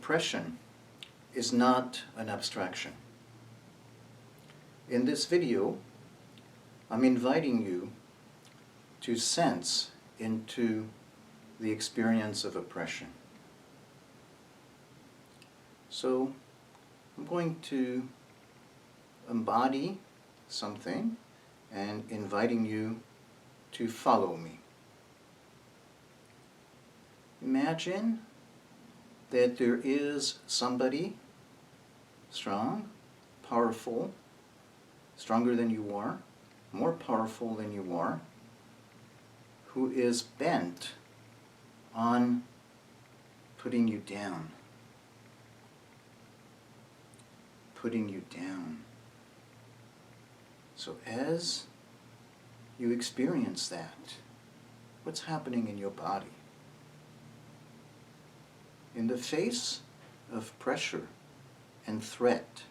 oppression is not an abstraction. In this video, I'm inviting you to sense into the experience of oppression. So I'm going to embody something and inviting you to follow me. Imagine that there is somebody strong, powerful, stronger than you are, more powerful than you are, who is bent on putting you down. Putting you down. So as you experience that, what's happening in your body? In the face of pressure and threat,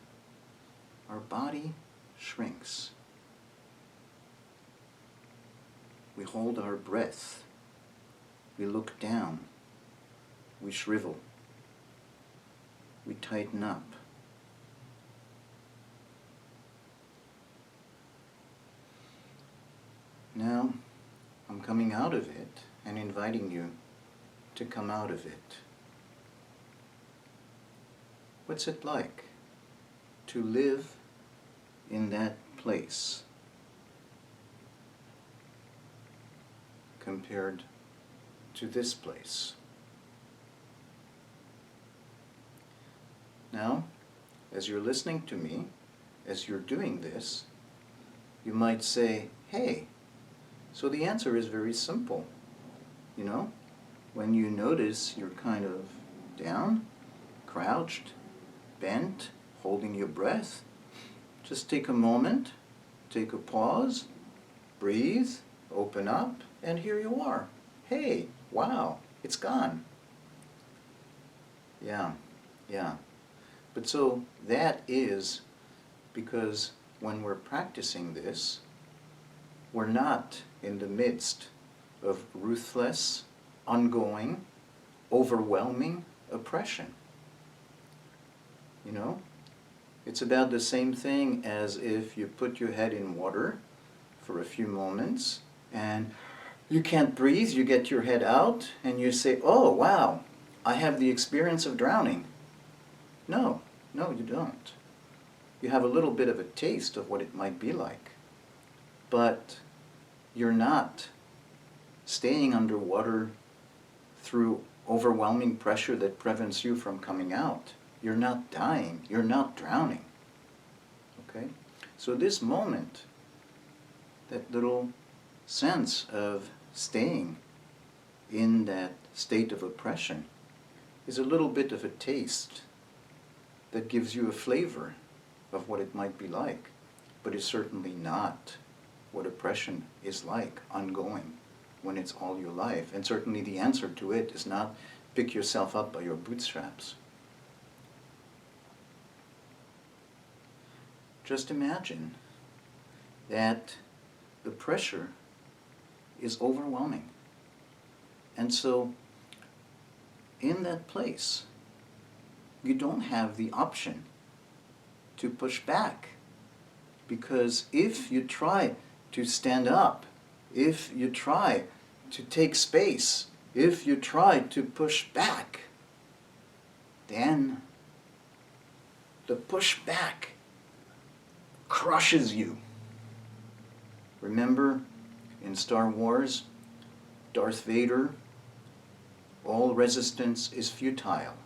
our body shrinks. We hold our breath. We look down. We shrivel. We tighten up. Now, I'm coming out of it and inviting you to come out of it. What's it like to live in that place compared to this place? Now, as you're listening to me, as you're doing this, you might say, hey, so the answer is very simple. You know, when you notice you're kind of down, crouched, bent, holding your breath, just take a moment, take a pause, breathe, open up, and here you are. Hey, wow, it's gone. Yeah. But so that is because when we're practicing this, we're not in the midst of ruthless, ongoing, overwhelming oppression. You know, it's about the same thing as if you put your head in water for a few moments and you can't breathe, you get your head out and you say, oh wow, I have the experience of drowning. No, you don't. You have a little bit of a taste of what it might be like, but you're not staying underwater through overwhelming pressure that prevents you from coming out. You're not dying. You're not drowning. Okay? So this moment, that little sense of staying in that state of oppression is a little bit of a taste that gives you a flavor of what it might be like, but is certainly not what oppression is like, ongoing, when it's all your life. And certainly the answer to it is not pick yourself up by your bootstraps. Just imagine that the pressure is overwhelming. And so, in that place, you don't have the option to push back. Because if you try to stand up, if you try to take space, if you try to push back, then the pushback crushes you. Remember in Star Wars, Darth Vader, all resistance is futile.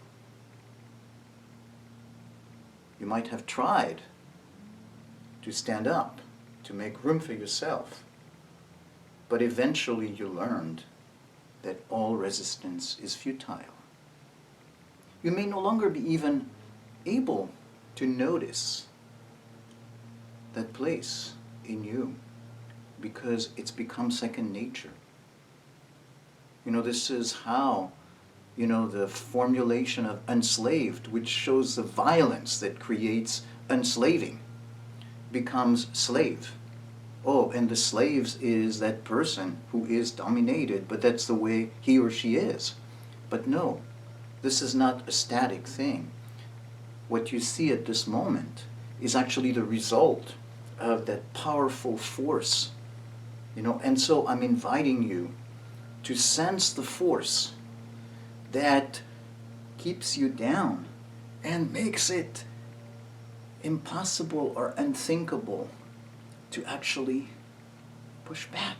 You might have tried to stand up, to make room for yourself, but eventually you learned that all resistance is futile. You may no longer be even able to notice that place in you because it's become second nature. You know, this is how, you know, the formulation of enslaved, which shows the violence that creates enslaving, becomes slave. Oh, and the slaves is that person who is dominated, but that's the way he or she is. But no, This is not a static thing. What you see at this moment is actually the result of that powerful force. And so I'm inviting you to sense the force that keeps you down and makes it impossible or unthinkable to actually push back,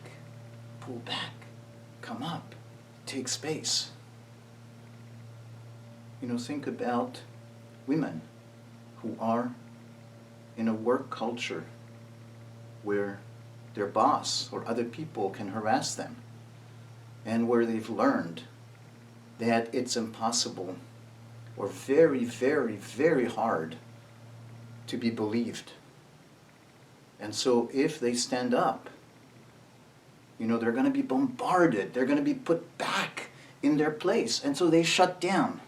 pull back, come up, take space. Think about women who are in a work culture where their boss or other people can harass them, and where they've learned that it's impossible or very, very, very hard to be believed. And so if they stand up, they're going to be bombarded. They're going to be put back in their place. And so they shut down.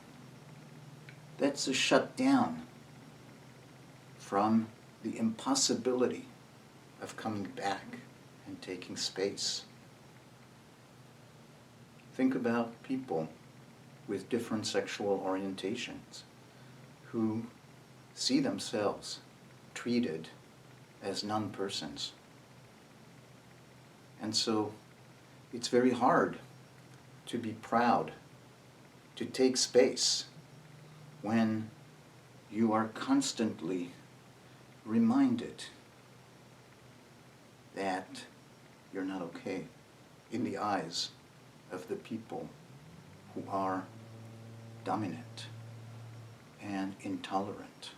That's a shut down from the impossibility of coming back and taking space. Think about people with different sexual orientations who see themselves treated as non-persons. And so it's very hard to be proud, to take space when you are constantly reminded that you're not okay in the eyes of the people who are dominant and intolerant.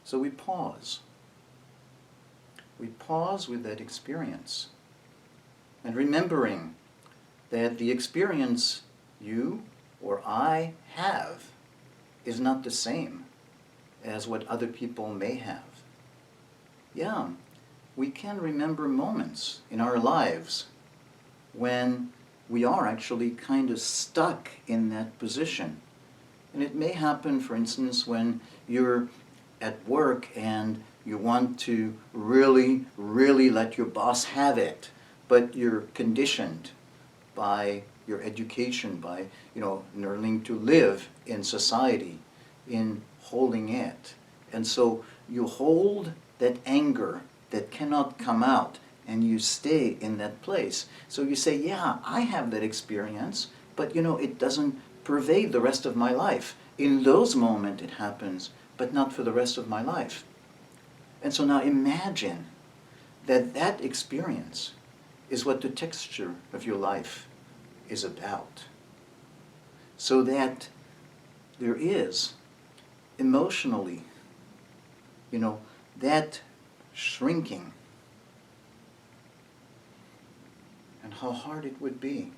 So we pause. We pause with that experience, and remembering that the experience you or I have is not the same as what other people may have. Yeah, we can remember moments in our lives when we are actually kind of stuck in that position. And it may happen, for instance, when you're at work and you want to really, really let your boss have it, but you're conditioned by your education, by, learning to live in society, in holding it. And so you hold that anger that cannot come out, and you stay in that place. So you say, yeah, I have that experience, but it doesn't pervade the rest of my life. In those moments it happens, but not for the rest of my life. And so now imagine that experience is what the texture of your life is about. So that there is emotionally, that shrinking, and how hard it would be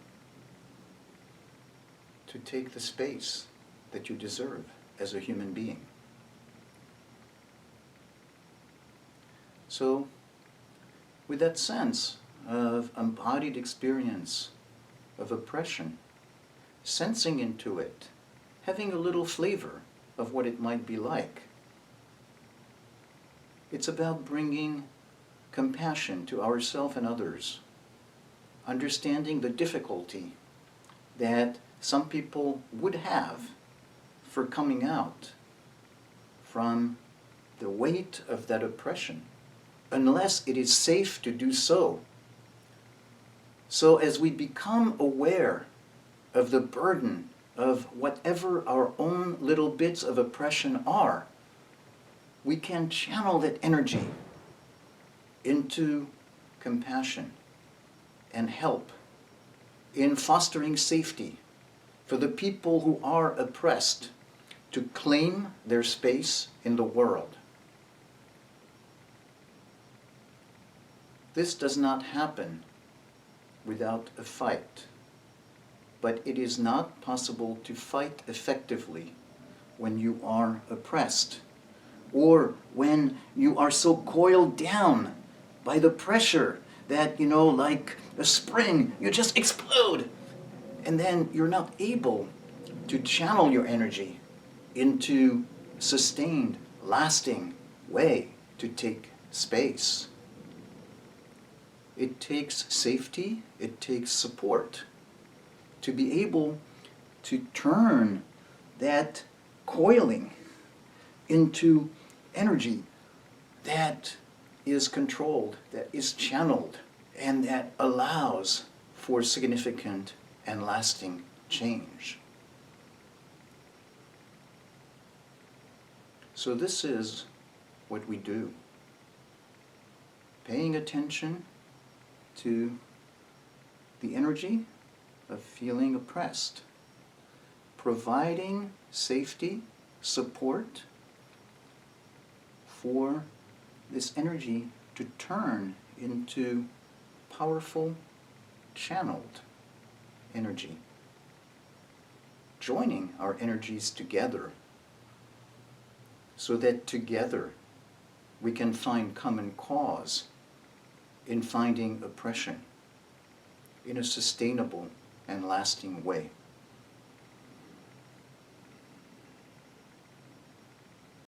to take the space that you deserve as a human being. So, with that sense of embodied experience of oppression, sensing into it, having a little flavor of what it might be like, it's about bringing compassion to ourselves and others, understanding the difficulty that some people would have for coming out from the weight of that oppression, unless it is safe to do so. So as we become aware of the burden of whatever our own little bits of oppression are, we can channel that energy into compassion and help in fostering safety for the people who are oppressed to claim their space in the world. This does not happen without a fight, but it is not possible to fight effectively when you are oppressed, or when you are so coiled down by the pressure that, like a spring, you just explode. And then you're not able to channel your energy into sustained, lasting way to take space. it takes safety, it takes support to be able to turn that coiling into energy that is controlled, that is channeled, and that allows for significant and lasting change. So this is what we do. Paying attention to the energy of feeling oppressed, providing safety, support for this energy to turn into powerful, channeled energy. Joining our energies together so that together we can find common cause in finding oppression in a sustainable and lasting way.